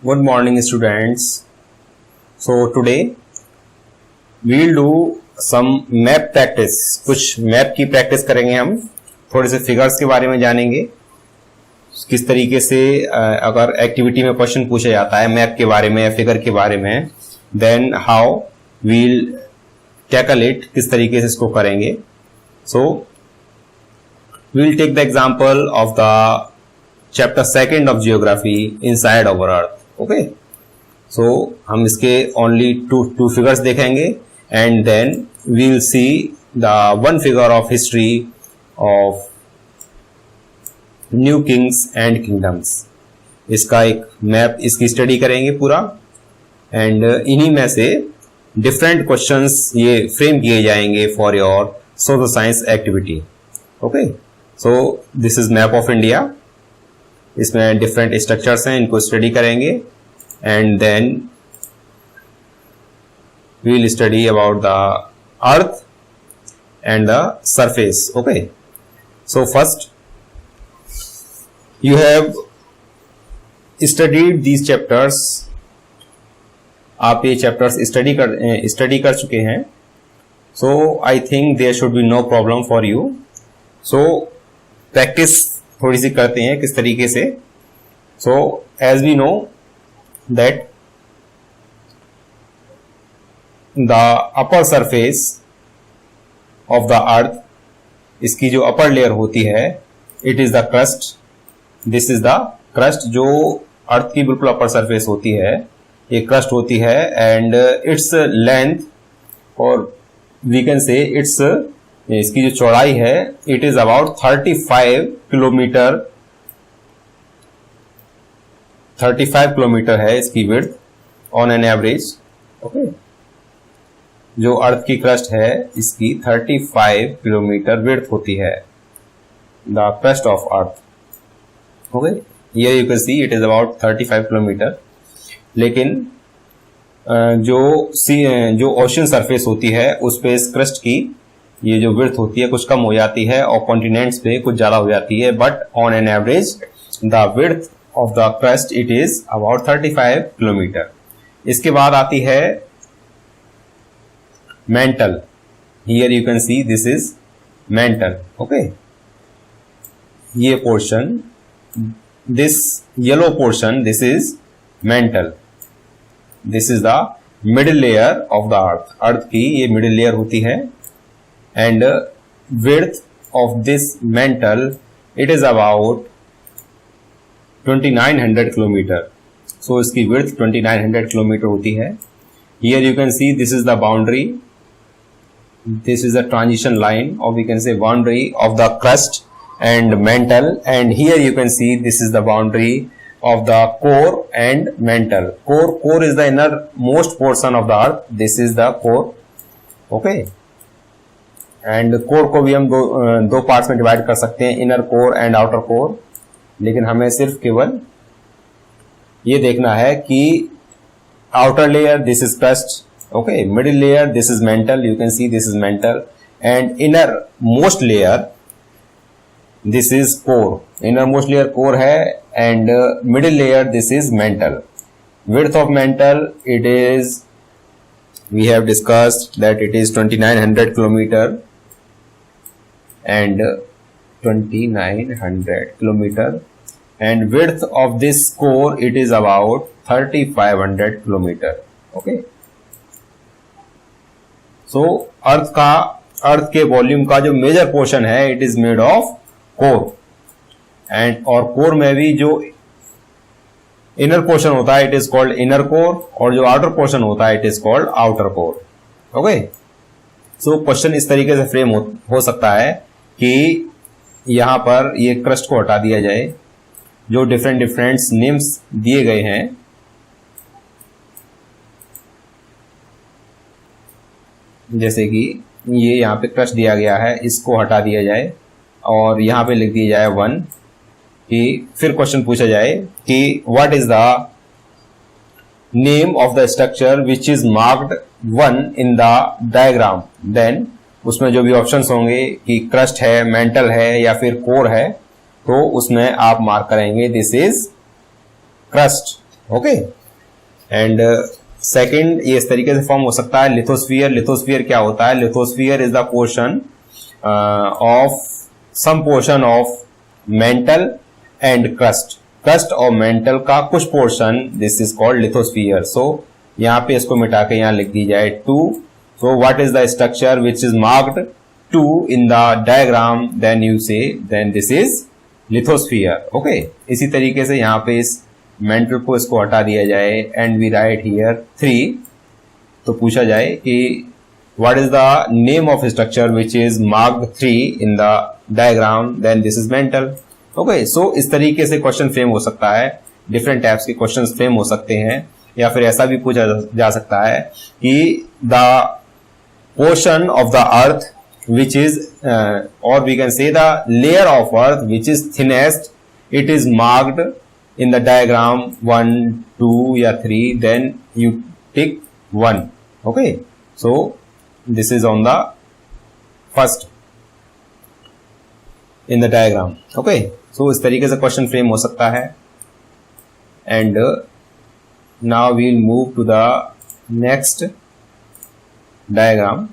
Good morning students. So today we will do some map practice. कुछ map की practice करेंगे हम, थोड़े से फिगर्स के बारे में जानेंगे, किस तरीके से अगर एक्टिविटी में क्वेश्चन पूछा जाता है मैप के बारे में या फिगर के बारे में, then how will tackle it, किस तरीके से इसको करेंगे. So we will take the example of the chapter 2 of geography inside our earth. Okay, so हम इसके ओनली टू फिगर्स देखेंगे and then we will see the one figure of history of new kings and kingdoms. इसका एक map, इसकी study करेंगे पूरा, and इन्हीं में से डिफरेंट क्वेश्चंस ये फ्रेम किए जाएंगे for your social science activity. Okay, so this is map of India. इसमें डिफरेंट स्ट्रक्चर्स हैं, इनको स्टडी करेंगे and then we will study about the earth and the surface. Okay, so first you have studied these chapters. आप ये chapters study कर चुके हैं. so I think there should be no problem for you. so practice थोड़ी सी करते हैं किस तरीके से. so as we know that the upper surface of the earth, इसकी जो अपर लेयर होती है, it is the crust. This is the crust. जो अर्थ की बिल्कुल अपर सरफेस होती है, ये क्रस्ट होती है, एंड इट्स लेंथ और वी कैन से इट्स, इसकी जो चौड़ाई है, it is about 35 kilometre. 35 kilometre है इसकी width on an average. Okay, जो अर्थ की क्रस्ट है इसकी 35 किलोमीटर विड्थ होती है, the crust of earth. Okay, here you can see it is about 35 kilometre. लेकिन जो ओशन सरफेस होती है उस पे इस क्रस्ट की ये जो विड्थ होती है कुछ कम हो जाती है और कॉन्टिनेंट्स पे कुछ ज्यादा हो जाती है, but on an average the width of the crust it is about 35 kilometre. इसके बाद आती है mental. here you can see this is mental. Okay, ये portion, this yellow portion, this is mantle. this is the middle layer of the earth. अर्थ की ये middle layer होती है, and width of this mantle it is about 2900 kilometre. so इसकी width 2900 kilometre होती है. here you can see this is the boundary, this is the transition line, or we can say boundary of the crust and mantle, and here you can see this is the boundary of the core and mantle. core is the innermost portion of the earth. this is the core. okay, and core को भी हम दो parts में divide कर सकते हैं, inner core and outer core. लेकिन हमें सिर्फ केवल ये देखना है कि outer layer this is crust. Okay, middle layer this is mental, you can see this is mental, and inner most layer this is core. innermost layer core है, and middle layer this is mantle. width of mantle it is, we have discussed that it is 2900 kilometer, and 2900 kilometer, and width of this core it is about 3500 kilometer. okay, so अर्थ के volume का जो major portion है it is made of core, and और core में भी जो inner portion होता है it is called inner core, और जो आउटर पोर्शन होता है it is called outer core. Okay, so question इस तरीके से फ्रेम हो सकता है कि यहां पर ये क्रस्ट को हटा दिया जाए, जो डिफरेंट नेम्स दिए गए हैं, जैसे कि ये यहां पे क्रस्ट दिया गया है, इसको हटा दिया जाए और यहां पे लिख दिया जाए 1. कि फिर क्वेश्चन पूछा जाए कि what is the name of the structure which is marked 1 in the diagram. Then उसमें जो भी ऑप्शंस होंगे कि क्रस्ट है, मेंटल है या फिर कोर है, तो उसमें आप मार्क करेंगे this is crust. Okay. And second ये इस तरीके से फॉर्म हो सकता है लिथोस्फीयर। लिथोस्फीयर क्या होता है? Lithosphere is the portion of some portion of mantle and crust, crust और मेंटल का कुछ portion, this is called lithosphere. So यहाँ पे इसको मिटा के यहाँ लिख दी जाए 2। So what is the structure which is marked 2 in the diagram, then you say then this is lithosphere. Okay, इसी तरीके से यहाँ पे इस मेंटल को इसको हटा दिया जाए and we write here 3। तो पूछा जाए कि what is the name of structure which is marked 3 in the diagram, then this is mental. Okay, so इस तरीके से क्वेश्चन फ्रेम हो सकता है, डिफरेंट टाइप्स के क्वेश्चन फ्रेम हो सकते हैं। या फिर ऐसा भी पूछा जा सकता है कि the portion of the earth which is or we can say the layer of earth which is thinnest, it is marked in the diagram 1, 2 या 3, then you tick 1. Okay, so this is on the first in the diagram. Okay, so इस तरीके से question frame हो सकता है। and now we'll move to the next diagram.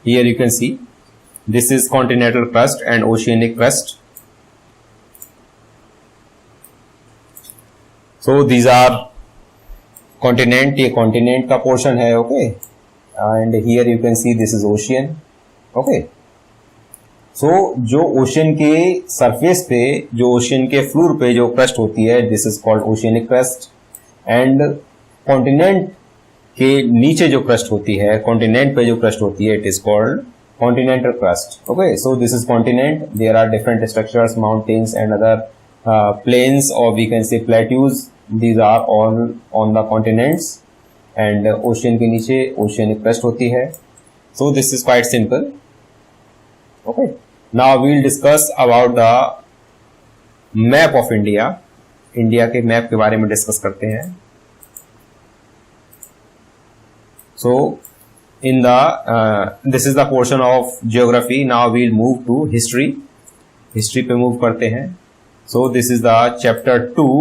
Here you can see this is continental crust and oceanic crust. So these are continent, ये continent का portion है, okay, and here you can see this is ocean. Okay, so जो ocean के surface पे, जो ocean के floor पे जो crust होती है, this is called oceanic crust, and continent के नीचे जो क्रस्ट होती है, कॉन्टिनेंट पे जो क्रस्ट होती है, it is called continental crust. Okay, so this is continent, there are different structures, mountains and other plains और we can say plateaus, these are all on the continents and ocean के नीचे oceanic crust होती है। So this is quite simple. Okay, now we will discuss about the map of India. India के map के बारे में discuss करते हैं। So in the this is the portion of geography. Now we'll move to history. History पे move करते हैं। So this is the chapter 2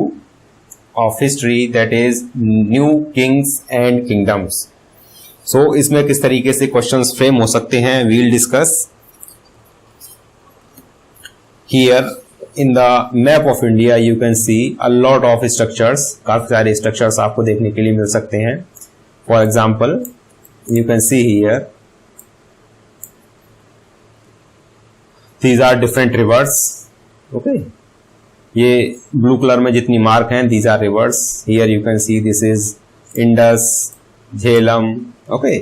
of history, that is new kings and kingdoms. So इसमें किस तरीके से questions frame हो सकते हैं, we'll discuss here. In the map of India you can see a lot of structures. काफी सारे structures आपको देखने के लिए मिल सकते हैं। For example, you can see here these are different rivers. Okay, ये blue color में जितनी mark हैं, these are rivers. Here you can see this is Indus, Jhelum. Okay,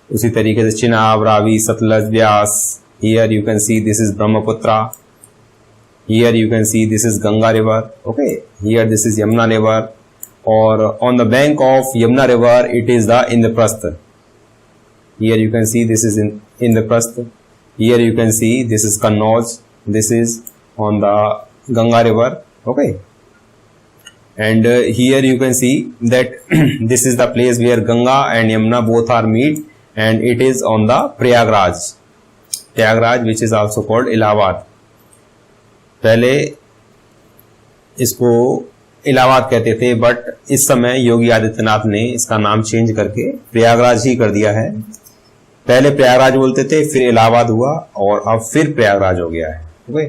उसी तरीके से चिनाब, रावी, सतलज, व्यास. Here you can see this is Brahmaputra. Here you can see this is Ganga river. Okay, here this is Yamuna river. Or on the bank of Yamuna river it is the Indraprastha. Here you can see this is in Indraprastha. Here you can see this is Kannauj. This is on the Ganga river. Okay, and here you can see that this is the place where Ganga and Yamuna both are meet, and it is on the Prayagraj. Prayagraj, which is also called Allahabad. पहले इसको इलाहाबाद कहते थे, but इस समय योगी आदित्यनाथ ने इसका नाम change करके प्रयागराज ही कर दिया है। पहले प्रयागराज बोलते थे, फिर इलाहाबाद हुआ और अब फिर प्रयागराज हो गया है। Okay,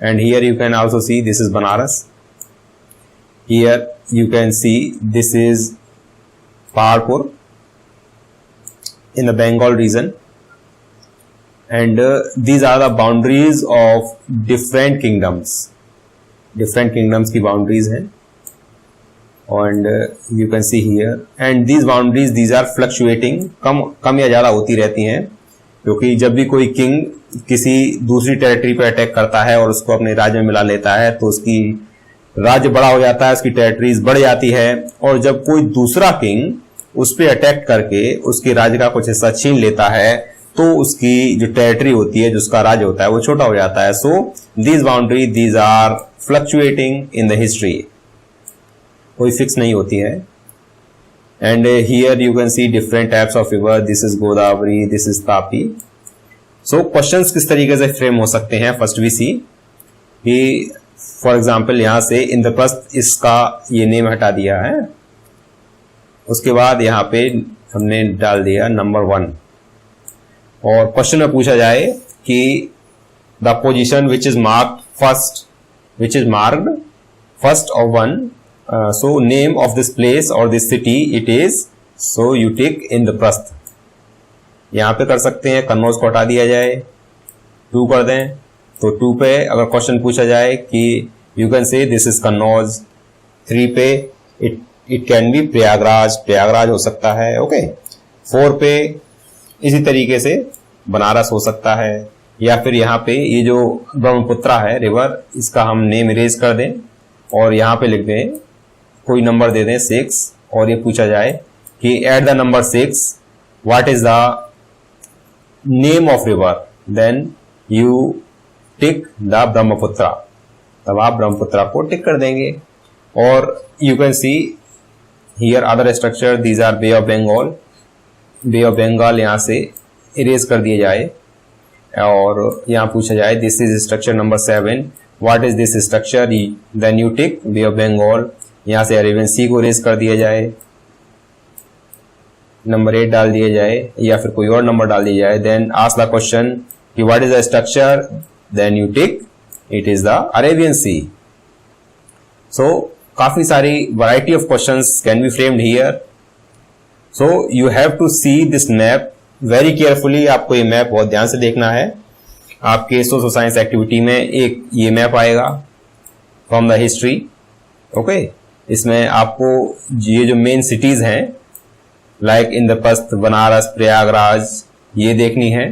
and here you can also see this is Banaras. Here you can see this is Paharpur in the Bengal region, and these are the boundaries of different kingdoms. Different kingdoms की बाउंड्रीज हैं, and you can see here, and these boundaries these are fluctuating, कम या ज़्यादा होती रहती हैं, क्योंकि जब भी कोई किंग किसी दूसरी टेरिटरी पर अटैक करता है और उसको अपने राज्य में मिला लेता है तो उसकी राज्य बड़ा हो जाता है, उसकी टेरिटरीज बढ़ जाती है, और जब कोई दूसरा किंग उस पर अटैक करके उसके राज्य का कुछ हिस्सा छीन लेता है तो उसकी जो टेरिटरी होती है, जो उसका राज्य होता है, वो छोटा हो जाता है। So these boundary these are fluctuating in the history, कोई फिक्स नहीं होती है। And here you can see different types of river, this is Godavari, this is Tapi. So questions किस तरीके से फ्रेम हो सकते हैं, फर्स्ट वी सी कि फॉर एग्जाम्पल यहाँ से इंद्रप्रस्थ इसका ये नेम हटा दिया है, उसके बाद यहाँ पे हमने डाल दिया नंबर 1, और क्वेश्चन में पूछा जाए कि the position which is marked first of 1, so name of this place और this city it is, so you tick Indraprastha. यहाँ पे कर सकते हैं कन्नौज को हटा दिया जाए, 2 कर दें, तो 2 पे अगर क्वेश्चन पूछा जाए कि you can say this is Kannauj. 3 पे इट कैन बी प्रयागराज हो सकता है, ओके। 4 पे इसी तरीके से बनारस हो सकता है, या फिर यहाँ पे ये जो ब्रह्मपुत्रा है रिवर, इसका हम नेम इरेज कर दें और यहाँ पे लिख दें, कोई नंबर दे दें 6, और ये पूछा जाए कि at the number 6 what is the name of river, then you tick the Brahmaputra, तब आप ब्रह्मपुत्रा को टिक कर देंगे। और you can see here other structure, these are bay of Bengal यहाँ से इरेज कर दिए जाए, और यहाँ पूछा जाए this is structure number 7, what is this structure, then you tick bay of Bengal. यहाँ से अरेबियन सी को इरेज कर दिया जाए, नंबर 8 डाल दिया जाए, या फिर कोई और नंबर डाल दिया जाए। देन आस्क द क्वेश्चन कि what is the structure, then you tick it is the Arabian sea. So काफी सारी variety of questions can be framed here. So you have to see this map very carefully. आपको ये map बहुत ध्यान से देखना है। आपके सोशल साइंस एक्टिविटी में एक ये मैप आएगा फ्रॉम द हिस्ट्री, ओके। इसमें आपको ये जो मेन सिटीज हैं लाइक इंद्रप्रस्थ, बनारस, प्रयागराज, ये देखनी है,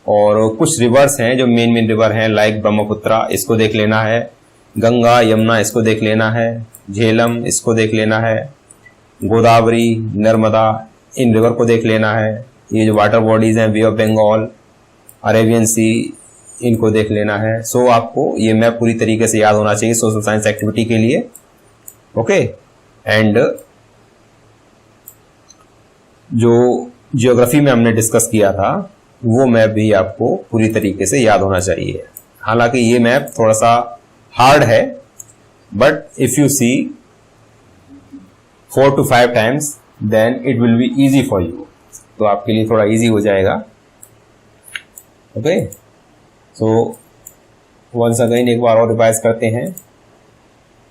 और कुछ रिवर्स हैं जो मेन रिवर हैं लाइक ब्रह्मपुत्रा, इसको देख लेना है, गंगा, यमुना, इसको देख लेना है, झेलम, इसको देख लेना है, गोदावरी, नर्मदा, इन रिवर को देख लेना है। ये जो वाटर बॉडीज हैं, बे ऑफ बंगाल, अरेबियन सी, इनको देख लेना है। सो आपको ये मैप पूरी तरीके से याद होना चाहिए सोशल साइंस एक्टिविटी के लिए, ओके। एंड जो जियोग्राफी में हमने डिस्कस किया था वो मैप भी आपको पूरी तरीके से याद होना चाहिए। हालांकि ये मैप थोड़ा सा हार्ड है, but if you see 4 to 5 times then it will be easy for you, तो आपके लिए थोड़ा इजी हो जाएगा, ओके। सो वंस अगेन एक बार और रिवाइज करते हैं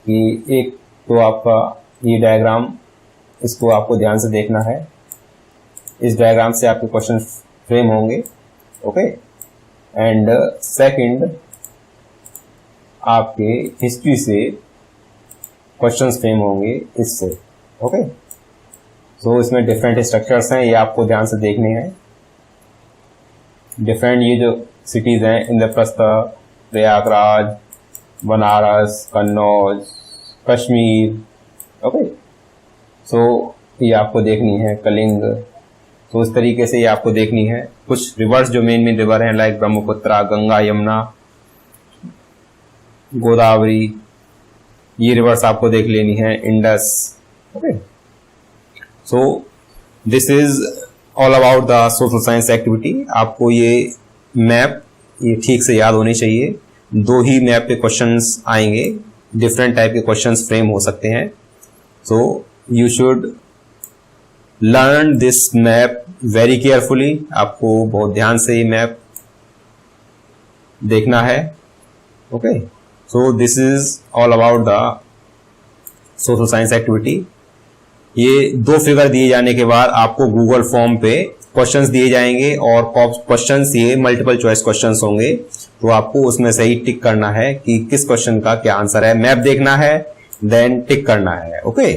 कि एक तो आपका ये डायग्राम, इसको आपको ध्यान से देखना है। इस डायग्राम से आपके क्वेश्चन फ्रेम होंगे, ओके। एंड सेकंड, आपके हिस्ट्री से क्वेश्चंस फ्रेम होंगे इससे, ओके। सो इसमें डिफरेंट स्ट्रक्चर्स हैं, ये आपको ध्यान से देखने हैं। डिफरेंट ये जो सिटीज हैं, इंद्रप्रस्थ, प्रयागराज, बनारस, कन्नौज, कश्मीर, ओके। सो ये आपको देखनी है, कलिंग, तो इस तरीके से ये आपको देखनी है। कुछ रिवर्स जो मेन रिवर हैं लाइक ब्रह्मपुत्रा, गंगा, यमुना, गोदावरी, ये रिवर्स आपको देख लेनी है, Indus, okay. So this is all about the social science activity. आपको ये मैप ये ठीक से याद होनी चाहिए। 2 ही मैप पे क्वेश्चंस आएंगे, डिफरेंट टाइप के क्वेश्चंस फ्रेम हो सकते हैं। So you should learn this map very carefully. आपको बहुत ध्यान से ये मैप देखना है, okay. So this is all about the social science activity. ये 2 फिगर दिए जाने के बाद आपको गूगल फॉर्म पे क्वेश्चंस दिए जाएंगे, और क्वेश्चंस ये मल्टीपल चॉइस क्वेश्चंस होंगे, तो आपको उसमें से ही टिक करना है कि किस क्वेश्चन का क्या आंसर है। मैप देखना है, देन टिक करना है, ओके।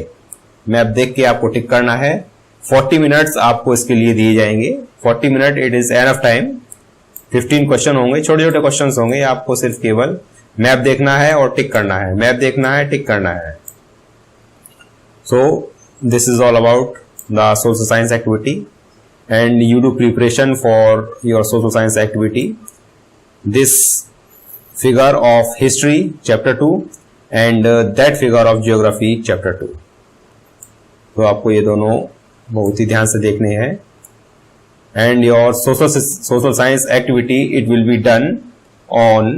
मैप देख के आपको टिक करना है। 40 मिनट्स आपको इसके लिए दिए जाएंगे। 40 minute it is enough time. 15 question होंगे, छोटे छोटे क्वेश्चन होंगे। आपको सिर्फ केवल मैप देखना है और टिक करना है, मैप देखना है, टिक करना है। So this is all about the social science activity, and you do preparation for your social science activity. This figure of history chapter 2 and that figure of geography chapter 2. तो आपको ये दोनों बहुत ही ध्यान से देखने हैं। And your social science activity, it will be done on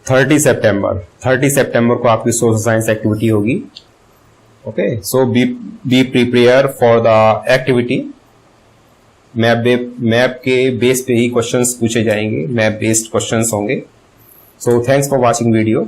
30 सितंबर को आपकी सोशल साइंस एक्टिविटी होगी। Okay, so be prepare for the activity. Map के बेस पे ही क्वेश्चंस पूछे जाएंगे, मैप बेस्ड क्वेश्चंस होंगे। So thanks for watching video.